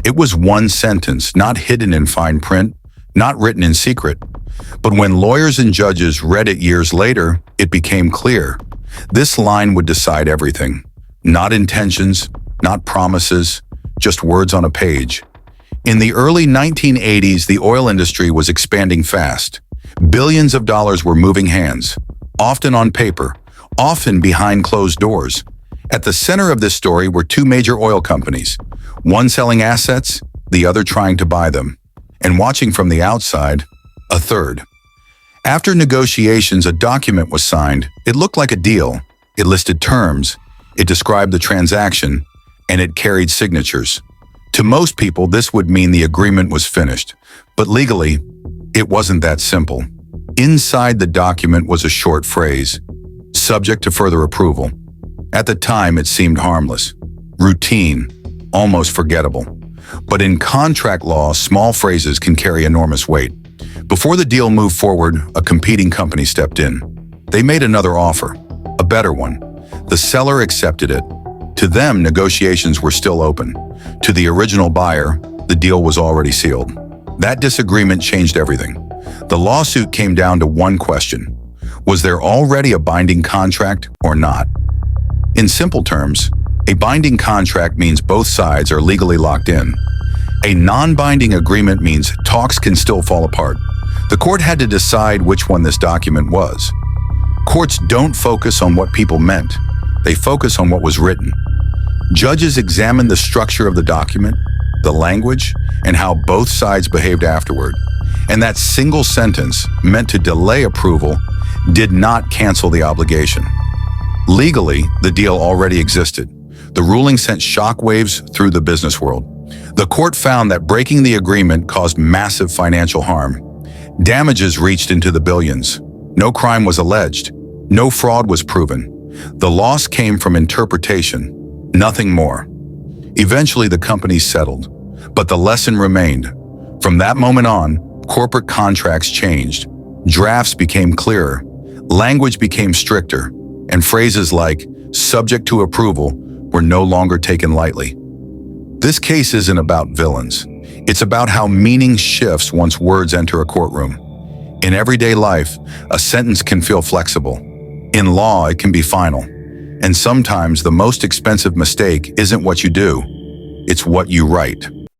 It was one sentence, not hidden in fine print, not written in secret. But when lawyers and judges read it years later, it became clear. This line would decide everything. Not intentions, not promises, just words on a page. In the early 1980s, the oil industry was expanding fast. Billions of dollars were moving hands, often on paper, often behind closed doors. At the center of this story were two major oil companies, one selling assets, the other trying to buy them. And watching from the outside, a third. After negotiations, a document was signed. It looked like a deal. It listed terms, it described the transaction, and it carried signatures. To most people, this would mean the agreement was finished. But legally, it wasn't that simple. Inside the document was a short phrase, subject to further approval. At the time, it seemed harmless, routine, almost forgettable. But in contract law, small phrases can carry enormous weight. Before the deal moved forward, a competing company stepped in. They made another offer, a better one. The seller accepted it. To them, negotiations were still open. To the original buyer, the deal was already sealed. That disagreement changed everything. The lawsuit came down to one question. Was there already a binding contract or not? In simple terms, a binding contract means both sides are legally locked in. A non-binding agreement means talks can still fall apart. The court had to decide which one this document was. Courts don't focus on what people meant. They focus on what was written. Judges examined the structure of the document, the language, and how both sides behaved afterward. And that single sentence, meant to delay approval, did not cancel the obligation. Legally, the deal already existed. The ruling sent shockwaves through the business world. The court found that breaking the agreement caused massive financial harm. Damages reached into the billions. No crime was alleged. No fraud was proven. The loss came from interpretation, nothing more. Eventually, the companies settled, but the lesson remained. From that moment on, corporate contracts changed. Drafts became clearer, language became stricter, and phrases like "subject to approval" were no longer taken lightly. This case isn't about villains. It's about how meaning shifts once words enter a courtroom. In everyday life, a sentence can feel flexible. In law, it can be final. And sometimes the most expensive mistake isn't what you do, it's what you write.